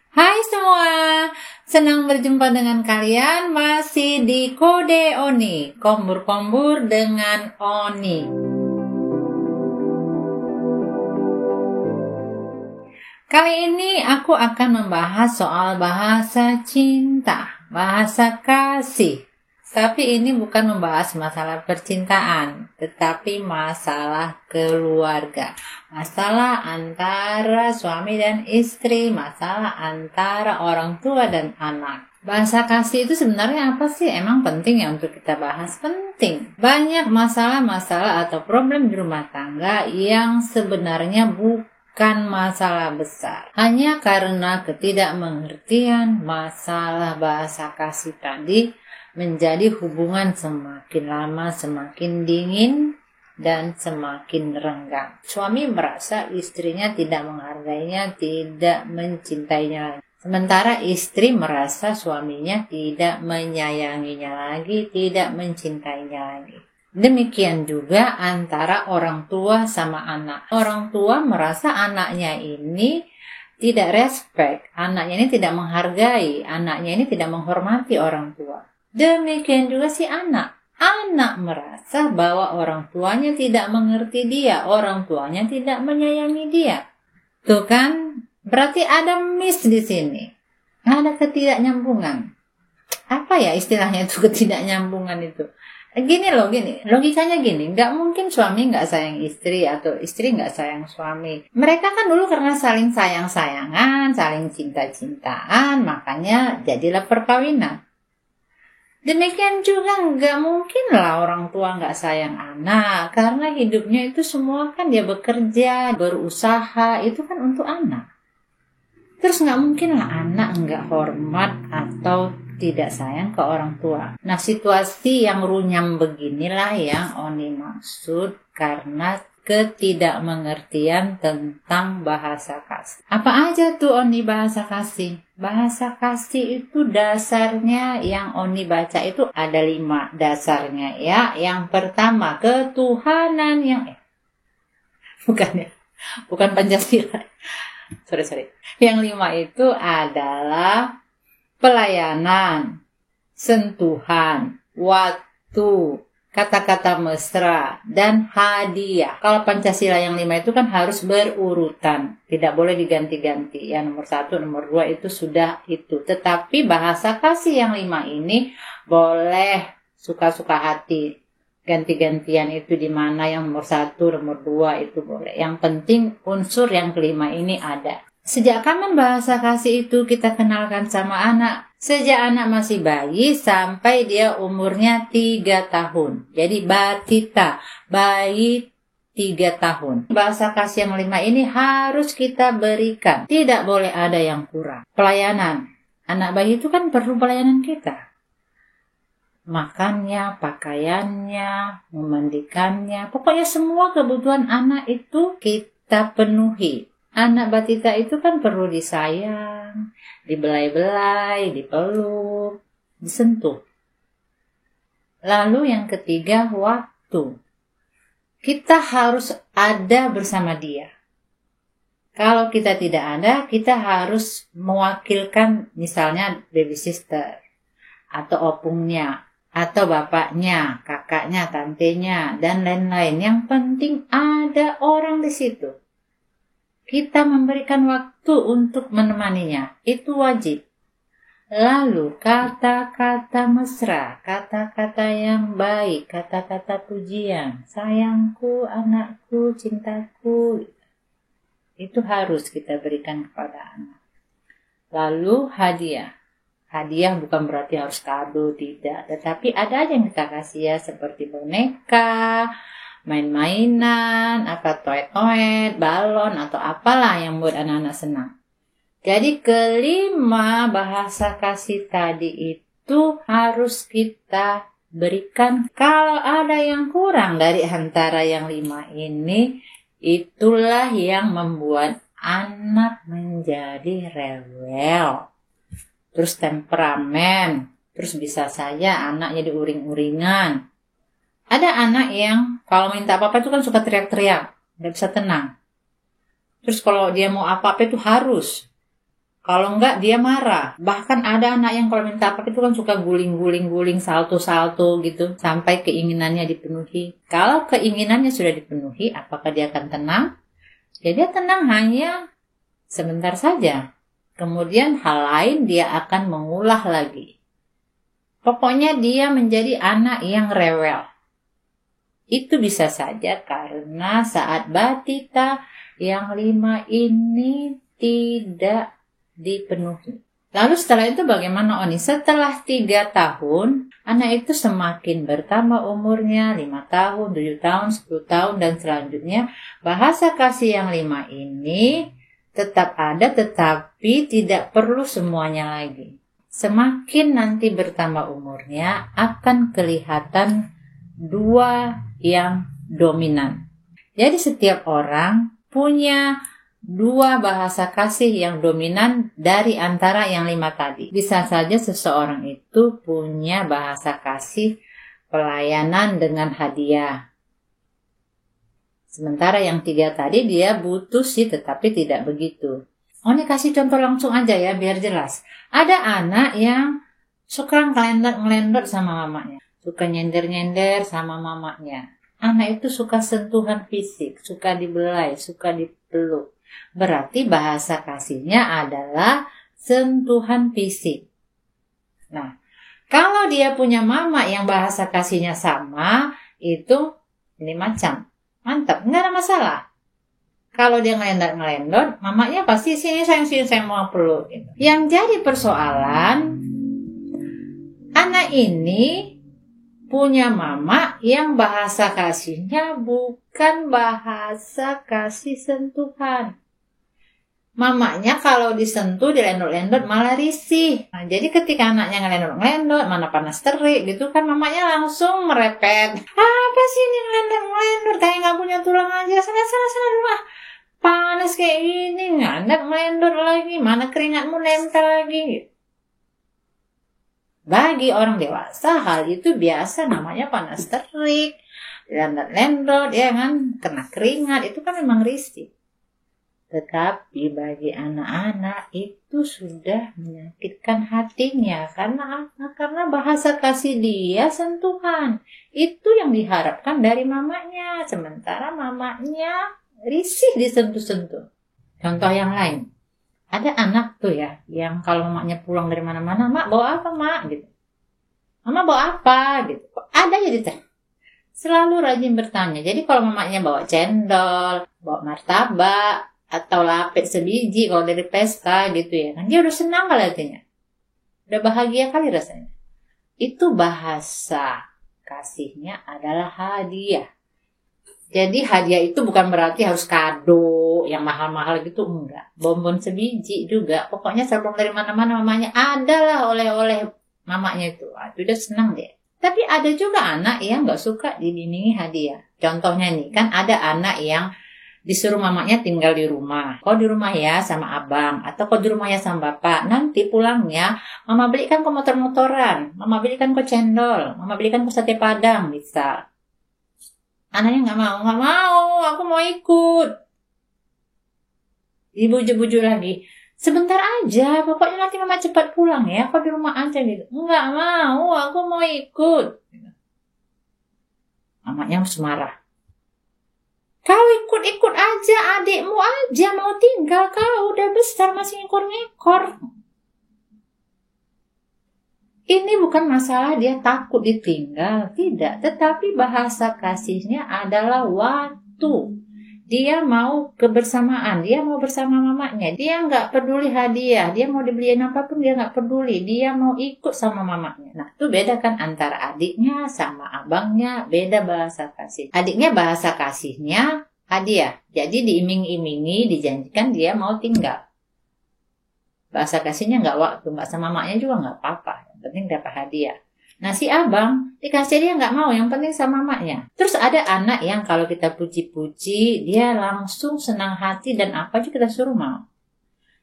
Hai semua, senang berjumpa dengan kalian masih di Kode Oni, kombur-kombur dengan Oni. Kali ini aku akan membahas soal bahasa cinta, bahasa kasih. Tapi ini bukan membahas masalah percintaan, tetapi masalah keluarga. Masalah antara suami dan istri, masalah antara orang tua dan anak. Bahasa kasih itu sebenarnya apa sih? Emang penting ya untuk kita bahas? Penting. Banyak masalah-masalah atau problem di rumah tangga yang sebenarnya bukan masalah besar. Hanya karena ketidakmengertian masalah bahasa kasih tadi menjadi hubungan semakin lama semakin dingin dan semakin renggang. Suami merasa istrinya tidak menghargainya, tidak mencintainya. Sementara istri merasa suaminya tidak menyayanginya lagi, tidak mencintainya lagi. Demikian juga antara orang tua sama anak. Orang tua merasa anaknya ini tidak respect, anaknya ini tidak menghargai, anaknya ini tidak menghormati orang tua. Demikian juga si anak. Anak merasa bahwa orang tuanya tidak mengerti dia, orang tuanya tidak menyayangi dia. Tuh kan, berarti ada miss di sini. Ada ketidaknyambungan. Apa ya istilahnya itu ketidaknyambungan itu? Gini, logikanya gini, nggak mungkin suami nggak sayang istri atau istri nggak sayang suami. Mereka kan dulu karena saling sayang-sayangan, saling cinta-cintaan, makanya jadilah perkawinan. Demikian juga nggak mungkin lah orang tua nggak sayang anak, karena hidupnya itu semua kan dia bekerja, berusaha, itu kan untuk anak. Terus nggak mungkin lah anak nggak hormat atau tidak sayang ke orang tua. Nah, situasi yang runyam beginilah yang Oni maksud karena ketidakmengertian tentang bahasa kasih. Apa aja tuh Oni bahasa kasih? Bahasa kasih itu dasarnya yang Oni baca itu ada 5 dasarnya ya. Yang pertama ketuhanan yang bukan Pancasila. Sorry. Yang 5 itu adalah pelayanan, sentuhan, waktu, kata-kata mesra, dan hadiah. Kalau Pancasila yang 5 itu kan harus berurutan. Tidak boleh diganti-ganti. Yang nomor 1, nomor 2 itu sudah itu. Tetapi bahasa kasih yang 5 ini boleh suka-suka hati. Ganti-gantian itu di mana yang nomor 1, nomor 2 itu boleh. Yang penting unsur yang kelima ini ada. Sejak kapan bahasa kasih itu kita kenalkan sama anak? Sejak anak masih bayi sampai dia umurnya 3 tahun. Jadi batita, bayi 3 tahun. Bahasa kasih yang 5 ini harus kita berikan. Tidak boleh ada yang kurang. Pelayanan. Anak bayi itu kan perlu pelayanan kita. Makannya, pakaiannya, memandikannya. Pokoknya semua kebutuhan anak itu kita penuhi. Anak batita itu kan perlu disayang, dibelai-belai, dipeluk, disentuh. Lalu yang ketiga, waktu. Kita harus ada bersama dia. Kalau kita tidak ada, kita harus mewakilkan misalnya baby sister, atau opungnya, atau bapaknya, kakaknya, tantenya, dan lain-lain. Yang penting ada orang di situ. Kita memberikan waktu untuk menemaninya. Itu wajib. Lalu kata-kata mesra, kata-kata yang baik, kata-kata pujian. Sayangku, anakku, cintaku. Itu harus kita berikan kepada anak. Lalu hadiah. Hadiah bukan berarti harus kado, tidak. Tetapi ada aja yang kita kasih ya, seperti boneka, main-mainan, toy-toy, balon, atau apalah yang buat anak-anak senang. Jadi kelima bahasa kasih tadi itu harus kita berikan. Kalau ada yang kurang dari antara yang 5 ini, itulah yang membuat anak menjadi rewel. Terus temperamen, terus bisa saja anak jadi uring-uringan. Ada anak yang kalau minta apa-apa itu kan suka teriak-teriak, nggak bisa tenang. Terus kalau dia mau apa-apa itu harus. Kalau enggak dia marah. Bahkan ada anak yang kalau minta apa itu kan suka guling-guling, salto-salto gitu sampai keinginannya dipenuhi. Kalau keinginannya sudah dipenuhi, apakah dia akan tenang? Ya dia tenang hanya sebentar saja. Kemudian hal lain dia akan mengulah lagi. Pokoknya dia menjadi anak yang rewel. Itu bisa saja karena saat batita yang 5 ini tidak dipenuhi. Lalu setelah itu bagaimana Oni? Setelah 3 tahun, anak itu semakin bertambah umurnya, 5 tahun, 7 tahun, 10 tahun, dan selanjutnya bahasa kasih yang 5 ini tetap ada tetapi tidak perlu semuanya lagi. Semakin nanti bertambah umurnya akan kelihatan 2 yang dominan. Jadi setiap orang punya 2 bahasa kasih yang dominan dari antara yang 5 tadi. Bisa saja seseorang itu punya bahasa kasih pelayanan dengan hadiah. Sementara yang 3 tadi dia butuh sih tetapi tidak begitu. Ini kasih contoh langsung aja ya biar jelas. Ada anak yang suka ngelendot sama mamanya. Suka nyender-nyender sama mamanya. Anak itu suka sentuhan fisik, suka dibelai, suka dipeluk. Berarti bahasa kasihnya adalah sentuhan fisik. Nah, kalau dia punya mama yang bahasa kasihnya sama, itu ini macam. Mantap, nggak ada masalah. Kalau dia ngelendot, mamanya pasti sini saya mau peluk. Gitu. Yang jadi persoalan, anak ini punya mama yang bahasa kasihnya bukan bahasa kasih sentuhan. Mamanya kalau disentuh, dilendot-lendot malah risih. Nah, jadi ketika anaknya ngelendot-ngelendot, mana panas terik gitu kan, mamanya langsung merepet. Apa sih ini ngelendot-ngelendot, kayak nggak punya tulang aja. Sana dulu ah. Panas kayak gini, ngelendot lagi, mana keringatmu nempel lagi. Bagi orang dewasa hal itu biasa, namanya panas terik, lendot-lendot ya kan, kena keringat, itu kan memang risih. Tetapi bagi anak-anak itu sudah menyakitkan hatinya. Karena apa? Karena bahasa kasih dia sentuhan. Itu yang diharapkan dari mamanya. Sementara mamanya risih disentuh-sentuh. Contoh yang lain. Ada anak tuh ya, yang kalau mamanya pulang dari mana-mana, mak bawa apa mak? Gitu. Mama bawa apa? Gitu. Ada ya ditanya. Selalu rajin bertanya. Jadi kalau mamanya bawa cendol, bawa martabak, atau lapet sebiji kalau dari pesta gitu ya kan, dia udah senang kali hatinya, udah bahagia kali rasanya. Itu bahasa kasihnya adalah hadiah. Jadi hadiah itu bukan berarti harus kado yang mahal-mahal gitu, enggak. Bonbon sebiji juga, pokoknya sebelum dari mana-mana mamanya adalah oleh-oleh mamanya itu udah senang deh. Tapi ada juga anak yang nggak suka dibimbingi hadiah. Contohnya nih kan, ada anak yang disuruh mamanya tinggal di rumah. Kau di rumah ya sama abang, atau kau di rumah ya sama bapak. Nanti pulangnya, mama belikan kau motor-motoran, mama belikan kau cendol, mama belikan kau sate padang, misal. Anaknya nggak mau, aku mau ikut. Dibujuk-bujuk lagi. Sebentar aja, pokoknya nanti mama cepat pulang ya, kau di rumah aja gitu. Nggak mau, aku mau ikut. Mamanya marah. Kau ikut-ikut aja, adikmu aja mau tinggal, kau udah besar masih ngekor-ngekor. Ini bukan masalah dia takut ditinggal, tidak. Tetapi bahasa kasihnya adalah waktu. Dia mau kebersamaan, dia mau bersama mamanya. Dia nggak peduli hadiah, dia mau dibeliin apapun dia nggak peduli. Dia mau ikut sama mamanya. Nah, itu beda kan antara adiknya sama abangnya, beda bahasa kasih. Adiknya bahasa kasihnya hadiah. Jadi diiming-imingi, dijanjikan dia mau tinggal. Bahasa kasihnya nggak waktu, nggak sama mamanya juga nggak apa-apa. Yang penting dapat hadiah. Nah si abang dikasih dia nggak mau, yang penting sama mamanya. Terus ada anak yang kalau kita puji-puji dia langsung senang hati dan apa aja kita suruh mau.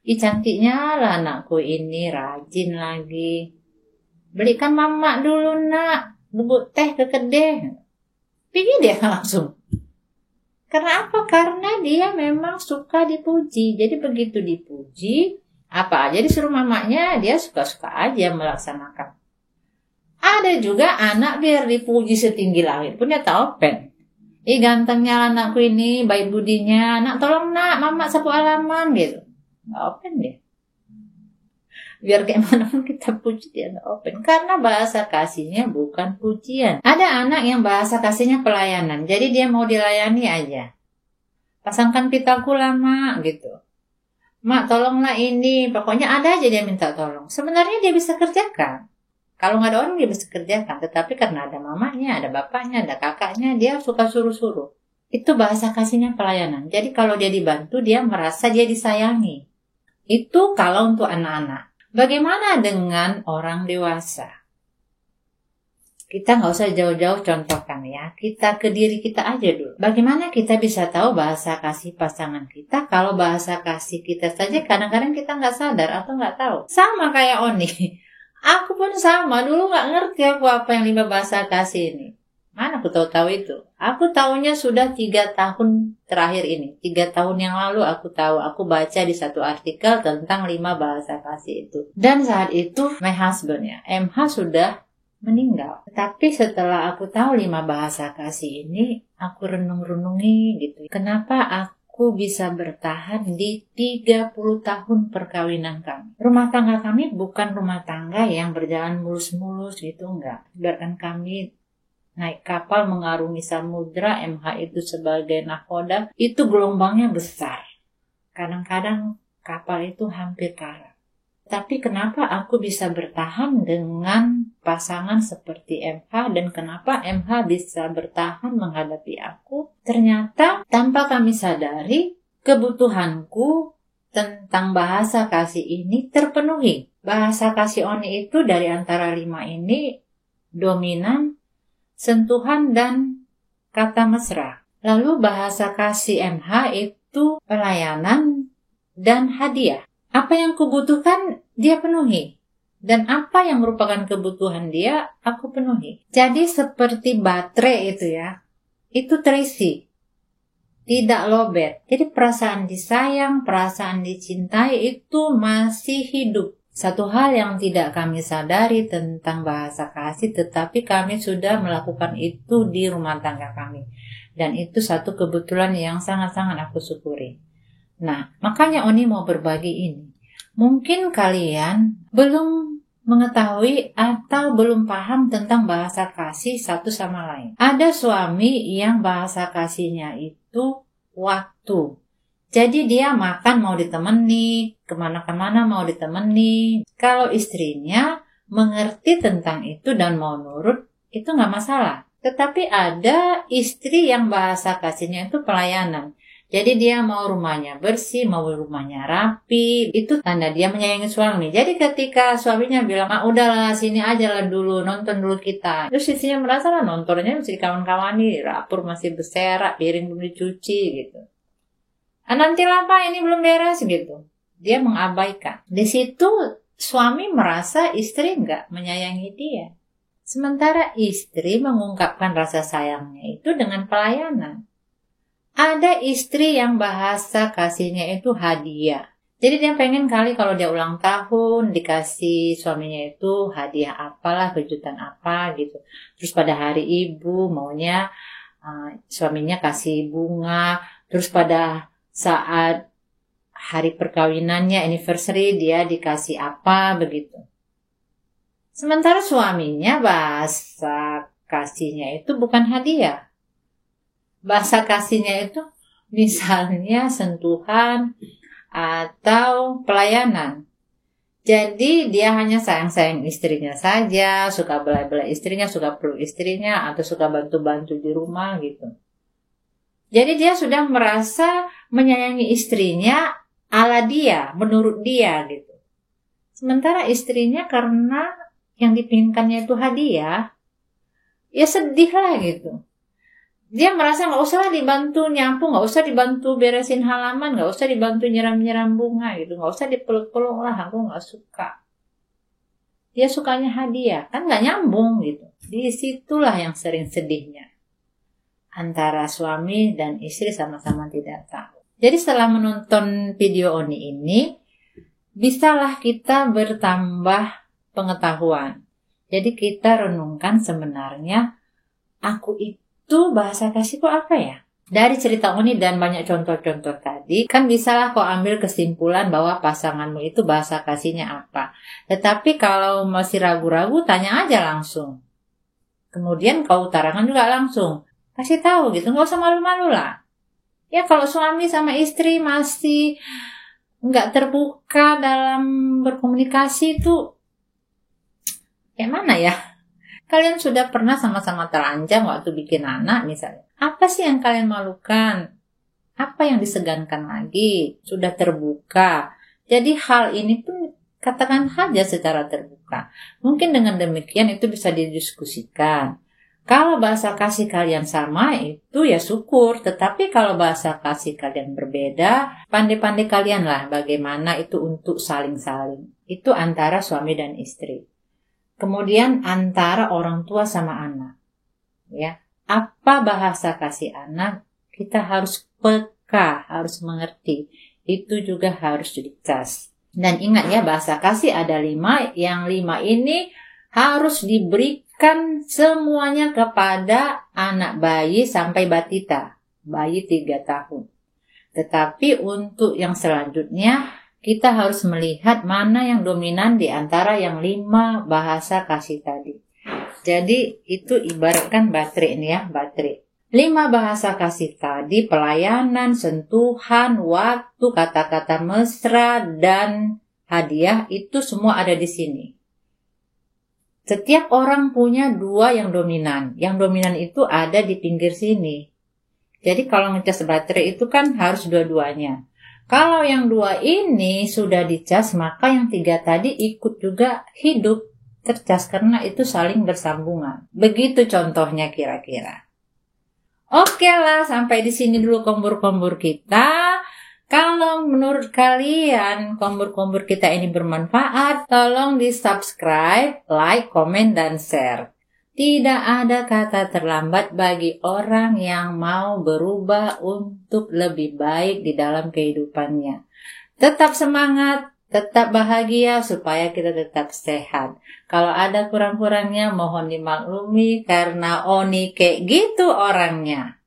Ih cantiknya lah anakku ini, rajin lagi. Belikan mama dulu nak, bubuk teh ke kedai. Pergi dia langsung. Karena apa? Karena dia memang suka dipuji. Jadi begitu dipuji, Apa aja disuruh mamanya, dia suka-suka aja melaksanakan. Ada juga anak biar dipuji setinggi langit pun dia tak open. Ih gantengnya anakku ini, baik budinya, nak tolong nak, mama sapu halaman gitu. Nggak open dia. Biar kayak mana pun kita puji dia nggak open. Karena bahasa kasihnya bukan pujian. Ada anak yang bahasa kasihnya pelayanan. Jadi dia mau dilayani aja. Pasangkan pitaku lama gitu. Mak tolonglah ini. Pokoknya ada aja dia minta tolong. Sebenarnya dia bisa kerjakan. Kalau nggak ada orang dia bisa kerjakan. Tetapi karena ada mamanya, ada bapaknya, ada kakaknya, dia suka suruh-suruh. Itu bahasa kasihnya pelayanan. Jadi kalau dia dibantu, dia merasa dia disayangi. Itu kalau untuk anak-anak. Bagaimana dengan orang dewasa? Kita nggak usah jauh-jauh contohkan ya. Kita ke diri kita aja dulu. Bagaimana kita bisa tahu bahasa kasih pasangan kita kalau bahasa kasih kita saja kadang-kadang kita nggak sadar atau nggak tahu. Sama kayak Oni. Aku pun sama. Dulu nggak ngerti aku apa yang 5 bahasa kasih ini. Mana aku tahu itu. Aku tahunya sudah 3 tahun terakhir ini. 3 tahun yang lalu aku tahu. Aku baca di satu artikel tentang 5 bahasa kasih itu. Dan saat itu my husband ya, MH sudah meninggal. Tapi setelah aku tahu 5 bahasa kasih ini, aku renung-renungi gitu. Kenapa aku bisa bertahan di 30 tahun perkawinan kami. Rumah tangga kami bukan rumah tangga yang berjalan mulus-mulus gitu, enggak. Biarkan kami naik kapal mengarungi samudra, MH itu sebagai nahkoda, itu gelombangnya besar. Kadang-kadang kapal itu hampir karam. Tapi kenapa aku bisa bertahan dengan pasangan seperti MH dan kenapa MH bisa bertahan menghadapi aku? Ternyata tanpa kami sadari, kebutuhanku tentang bahasa kasih ini terpenuhi. Bahasa kasih Oni itu dari antara 5 ini dominan, sentuhan, dan kata mesra. Lalu bahasa kasih MH itu pelayanan dan hadiah. Apa yang kubutuhkan, dia penuhi. Dan apa yang merupakan kebutuhan dia, aku penuhi. Jadi seperti baterai itu ya, itu terisi. Tidak lowbat. Jadi perasaan disayang, perasaan dicintai itu masih hidup. Satu hal yang tidak kami sadari tentang bahasa kasih, tetapi kami sudah melakukan itu di rumah tangga kami. Dan itu satu kebetulan yang sangat-sangat aku syukuri. Nah, makanya Oni mau berbagi ini. Mungkin kalian belum mengetahui atau belum paham tentang bahasa kasih satu sama lain. Ada suami yang bahasa kasihnya itu waktu. Jadi dia makan mau ditemani, kemana-kemana mau ditemani. Kalau istrinya mengerti tentang itu dan mau nurut, itu nggak masalah. Tetapi ada istri yang bahasa kasihnya itu pelayanan. Jadi dia mau rumahnya bersih, mau rumahnya rapi, itu tanda dia menyayangi suami. Jadi ketika suaminya bilang, udahlah sini aja lah dulu, nonton dulu kita. Terus istrinya merasa lah nontonnya mesti kawan-kawan nih, rapur masih berserak, piring belum dicuci gitu. Nantilah Pak, ini belum beres gitu. Dia mengabaikan. Di situ suami merasa istri nggak menyayangi dia. Sementara istri mengungkapkan rasa sayangnya itu dengan pelayanan. Ada istri yang bahasa kasihnya itu hadiah. Jadi dia pengen kali kalau dia ulang tahun dikasih suaminya itu hadiah apalah, kejutan apa gitu. Terus pada hari ibu maunya suaminya kasih bunga. Terus pada saat hari perkawinannya, anniversary, dia dikasih apa begitu. Sementara suaminya bahasa kasihnya itu bukan hadiah. Bahasa kasihnya itu misalnya sentuhan atau pelayanan. Jadi dia hanya sayang-sayang istrinya saja, suka bela-bela istrinya, suka peluk istrinya, atau suka bantu-bantu di rumah gitu. Jadi dia sudah merasa menyayangi istrinya ala dia, menurut dia gitu. Sementara istrinya karena yang dipinginkannya itu hadiah, ya sedih lah gitu. Dia merasa gak usah dibantu nyapu, gak usah dibantu beresin halaman, gak usah dibantu nyiram-nyiram bunga gitu, gak usah dipeluk-peluk lah, aku gak suka. Dia sukanya hadiah, kan gak nyambung gitu. Disitulah yang sering sedihnya. Antara suami dan istri sama-sama tidak tahu. Jadi setelah menonton video Oni ini, bisalah kita bertambah pengetahuan. Jadi kita renungkan sebenarnya aku itu bahasa kasihku apa ya? Dari cerita Oni dan banyak contoh-contoh tadi, kan bisalah kau ambil kesimpulan bahwa pasanganmu itu bahasa kasihnya apa. Tetapi kalau masih ragu-ragu, tanya aja langsung. Kemudian kau utarakan juga langsung. Kasih tahu gitu, nggak usah malu-malu lah. Ya kalau suami sama istri masih nggak terbuka dalam berkomunikasi itu, kayak mana ya? Kalian sudah pernah sama-sama telanjang waktu bikin anak misalnya. Apa sih yang kalian malukan? Apa yang disegankan lagi? Sudah terbuka. Jadi hal ini pun katakan saja secara terbuka. Mungkin dengan demikian itu bisa didiskusikan. Kalau bahasa kasih kalian sama itu ya syukur. Tetapi kalau bahasa kasih kalian berbeda, pandai-pandai kalian lah bagaimana itu untuk saling-saling. Itu antara suami dan istri. Kemudian antara orang tua sama anak. Ya, apa bahasa kasih anak? Kita harus peka, harus mengerti. Itu juga harus dicas. Dan ingat ya, bahasa kasih ada 5. Yang 5 ini harus diberikan semuanya kepada anak bayi sampai batita. Bayi 3 tahun. Tetapi untuk yang selanjutnya, kita harus melihat mana yang dominan di antara yang 5 bahasa kasih tadi. Jadi itu ibaratkan baterai ini ya, baterai. 5 bahasa kasih tadi, pelayanan, sentuhan, waktu, kata-kata mesra, dan hadiah, itu semua ada di sini. Setiap orang punya 2 yang dominan. Yang dominan itu ada di pinggir sini. Jadi kalau ngecas baterai itu kan harus dua-duanya. Kalau yang 2 ini sudah dicas, maka yang 3 tadi ikut juga hidup tercas karena itu saling bersambungan. Begitu contohnya kira-kira. Oke lah, sampai di sini dulu kombur-kombur kita. Kalau menurut kalian kombur-kombur kita ini bermanfaat, tolong di-subscribe, like, komen, dan share. Tidak ada kata terlambat bagi orang yang mau berubah untuk lebih baik di dalam kehidupannya. Tetap semangat, tetap bahagia supaya kita tetap sehat. Kalau ada kurang-kurangnya mohon dimaklumi karena Oni kayak gitu orangnya.